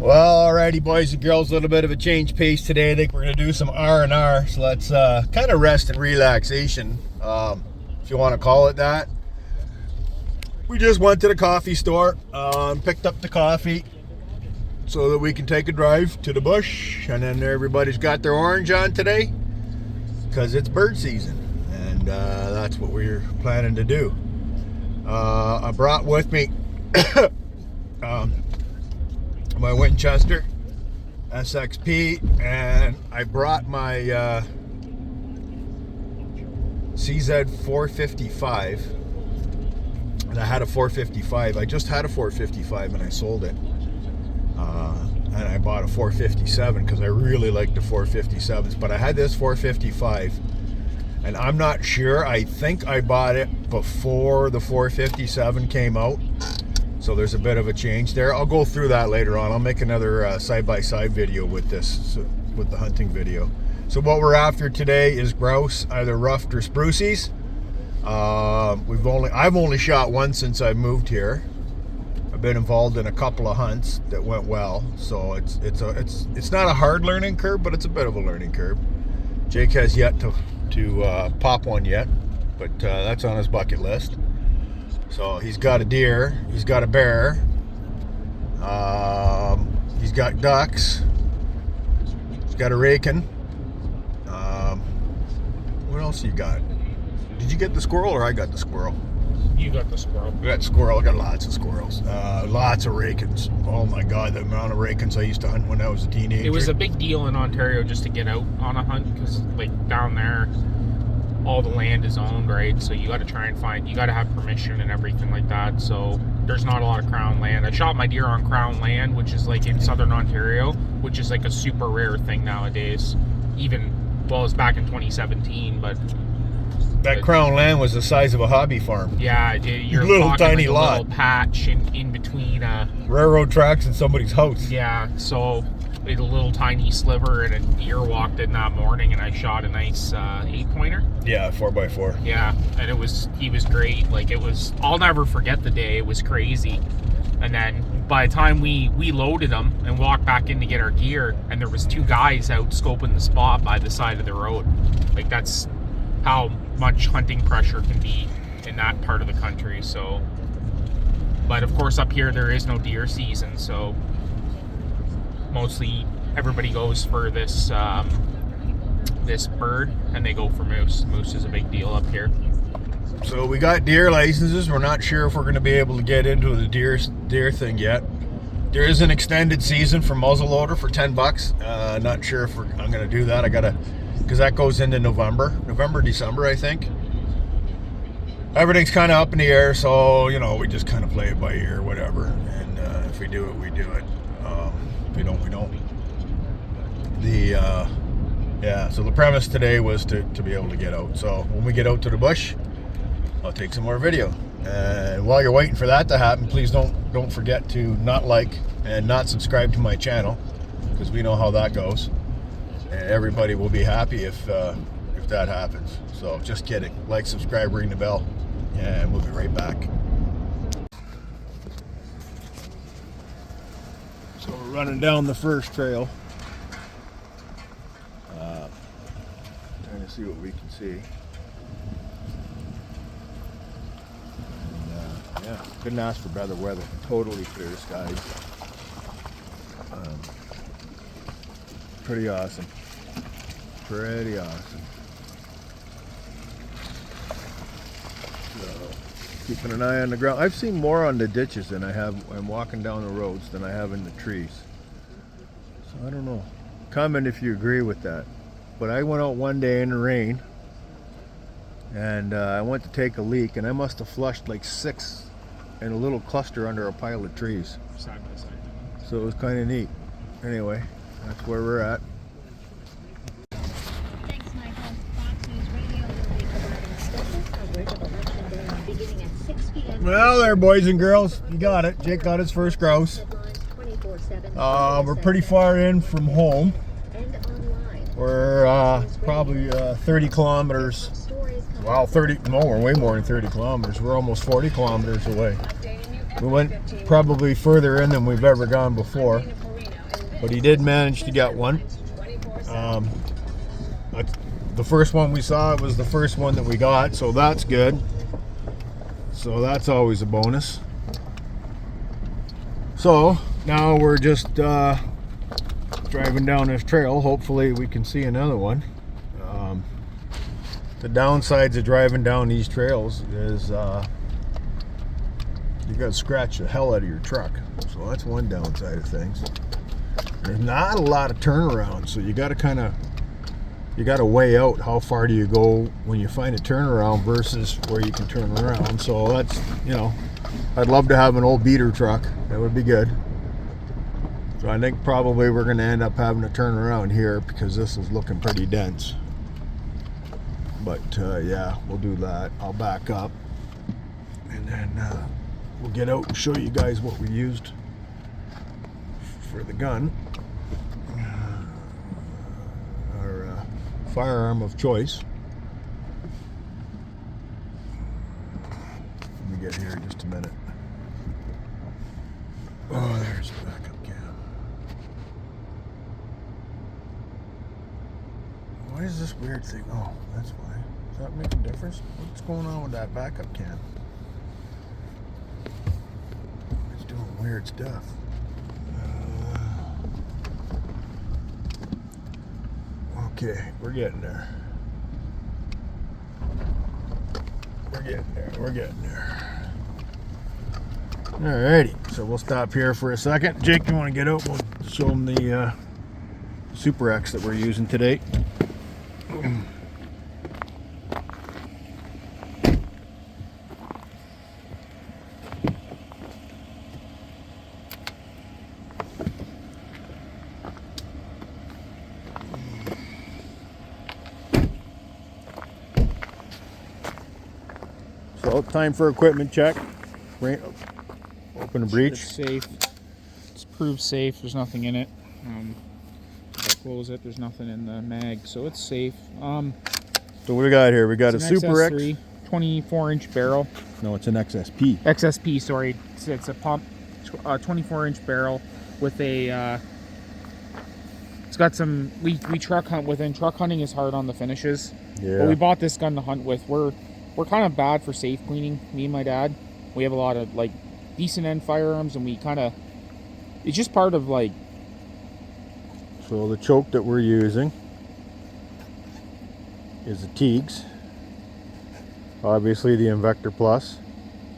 Well, alrighty, boys and girls, a little bit of a change pace today. I think we're going to do some R&R, so let's kind of rest and relaxation, if you want to call it that. We just went to the coffee store, picked up the coffee so that we can take a drive to the bush, and then everybody's got their orange on today because it's bird season, and that's what we're planning to do. I brought with me my Winchester SXP, and I brought my CZ 455, and I had a 455. I just had a 455 and I sold it, and I bought a 457 because I really like the 457s, but I had this 455 and I'm not sure. I think I bought it before the 457 came out. So there's a bit of a change there. I'll go through that later on. I'll make another side-by-side video with this, with the hunting video. So what we're after today is grouse, either ruffed or sprucies. I've only shot one since I moved here. I've been involved in a couple of hunts that went well. So it's not a hard learning curve, but it's a bit of a learning curve. Jake has yet to pop one yet, but that's on his bucket list. So he's got a deer, he's got a bear, he's got ducks, he's got a rakin. What else you got? Did you get the squirrel or I got the squirrel? You got the squirrel. I got squirrel, I got lots of squirrels. Lots of rakins. Oh my God, the amount of rakins I used to hunt when I was a teenager. It was a big deal in Ontario just to get out on a hunt, because like down there, all the land is owned, right? So you got to try and find, you got to have permission and everything like that. So there's not a lot of crown land. I shot my deer on crown land, which is like in southern Ontario, which is like a super rare thing nowadays. Even, well, it's back in 2017, but that crown land was the size of a hobby farm. Yeah, you're little talking tiny like a lot, little patch in between railroad tracks and somebody's house. Yeah, so a little tiny sliver, and a deer walked in that morning, and I shot a nice 8-pointer. Yeah, 4x4. Yeah, and he was great. Like, I'll never forget the day. It was crazy. And then by the time we loaded them and walked back in to get our gear, and there was 2 guys out scoping the spot by the side of the road. Like, that's how much hunting pressure can be in that part of the country. So, but of course up here there is no deer season, so mostly everybody goes for this this bird, and they go for moose. Moose is a big deal up here. So we got deer licenses. We're not sure if we're going to be able to get into the deer thing yet. There is an extended season for muzzleloader for $10. Not sure if I'm going to do that. I gotta, because that goes into November, December, I think. Everything's kind of up in the air, so you know, we just kind of play it by ear, whatever. And if we do it, we do it. If we don't, we don't. Yeah, so the premise today was to be able to get out. So when we get out to the bush, I'll take some more video. And while you're waiting for that to happen, please don't forget to not like and not subscribe to my channel, because we know how that goes. And everybody will be happy if that happens. So just kidding. Like, subscribe, ring the bell, and we'll be right back. So we're running down the first trail. Trying to see what we can see. And, yeah, couldn't ask for better weather. Totally clear skies. Pretty awesome. Pretty awesome. So, keeping an eye on the ground. I've seen more on the ditches than I have when walking down the roads than I have in the trees. So I don't know. Comment if you agree with that. But I went out one day in the rain, and I went to take a leak, and I must have flushed like 6 in a little cluster under a pile of trees. Side by side. So it was kind of neat. Anyway, that's where we're at. Thanks, Michael. Fox News Radio will be providing special coverage of Election Day beginning at 6 p.m. Well, there, boys and girls, you got it. Jake got his first grouse. We're pretty far in from home. We're probably 30 kilometers. Wow, we're way more than 30 kilometers. We're almost 40 kilometers away. We went probably further in than we've ever gone before. but he did manage to get one. The first one we saw was the first one that we got, so that's good. So that's always a bonus. So now we're just driving down this trail. Hopefully we can see another one. The downsides of driving down these trails is you got to scratch the hell out of your truck. So that's one downside of things. There's not a lot of turnaround, so you got to weigh out how far do you go when you find a turnaround versus where you can turn around. So that's, you know, I'd love to have an old beater truck. That would be good. So I think probably we're going to end up having to turn around here because this is looking pretty dense. But yeah, we'll do that. I'll back up and then we'll get out and show you guys what we used for the gun. Our firearm of choice. Let me get here just a minute. Oh, there's the backup cam. Why is this weird thing? Oh, that's why. Does that make a difference? What's going on with that backup cam? It's doing weird stuff. Okay, we're getting there. We're getting there. We're getting there. Alrighty, so we'll stop here for a second. Jake, you want to get out? We'll show them the Super X that we're using today. So time for equipment check. Open a breech. It's safe. It's proved safe. There's nothing in it. If I close it, there's nothing in the mag, so it's safe. So what we got here? We got a Super X. 24-inch barrel. No, it's an XSP. XSP, sorry. It's a pump, 24-inch barrel with a. It's got some. We truck hunt with, and truck hunting is hard on the finishes. Yeah. But we bought this gun to hunt with. We're kind of bad for safe cleaning. Me and my dad. We have a lot of like decent end firearms, and we kind of. It's just part of like. So the choke that we're using is a Teagues. Obviously the Invector Plus,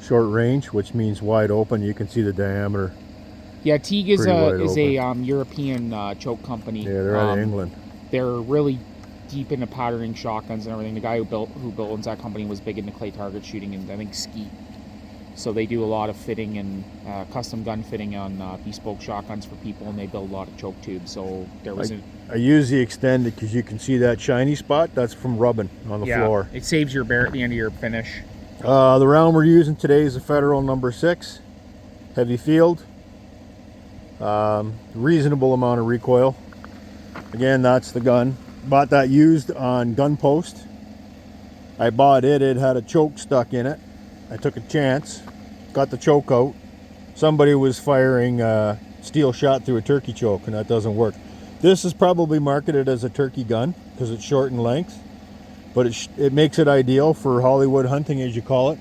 short range, which means wide open. You can see the diameter. Yeah, Teague is a European choke company. Yeah, they're out of England. They're really deep into patterning shotguns and everything. The guy who owns that company was big into clay target shooting and I think skeet. So they do a lot of fitting and custom gun fitting on bespoke shotguns for people, and they build a lot of choke tubes. So there was I use the extended because you can see that shiny spot. That's from rubbing on the floor. It saves your bear at the end of your finish. The round we're using today is a Federal number 6, heavy field. Reasonable amount of recoil. Again, that's the gun. Bought that used on Gun Post. I bought it. It had a choke stuck in it. I took a chance, got the choke out. Somebody was firing steel shot through a turkey choke, and that doesn't work. This is probably marketed as a turkey gun because it's short in length, but it makes it ideal for Hollywood hunting, as you call it,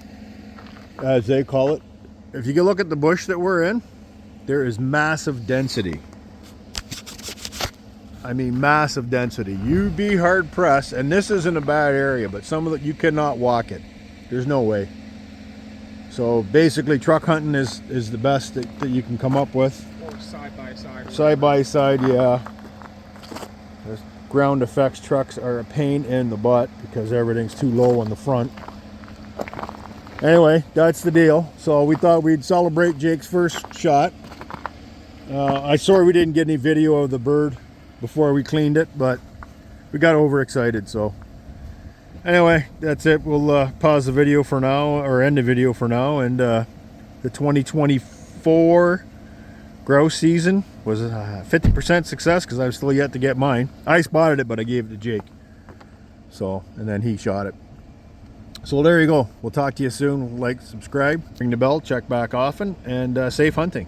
as they call it. If you can look at the bush that we're in, there is massive density. I mean, massive density. You'd be hard pressed, and this isn't a bad area, but some of it you cannot walk it. There's no way. So basically, truck hunting is the best that you can come up with. Or side by side. Side by side, yeah. There's ground effects trucks are a pain in the butt because everything's too low on the front. Anyway, that's the deal. So we thought we'd celebrate Jake's first shot. I'm sorry we didn't get any video of the bird before we cleaned it, but we got overexcited, so. Anyway, that's it. We'll pause the video for now, or end the video for now, and the 2024 grouse season was a 50% success because I've still yet to get mine. I spotted it, but I gave it to Jake. So, and then he shot it. So there you go. We'll talk to you soon. Like, subscribe, ring the bell, check back often, and safe hunting.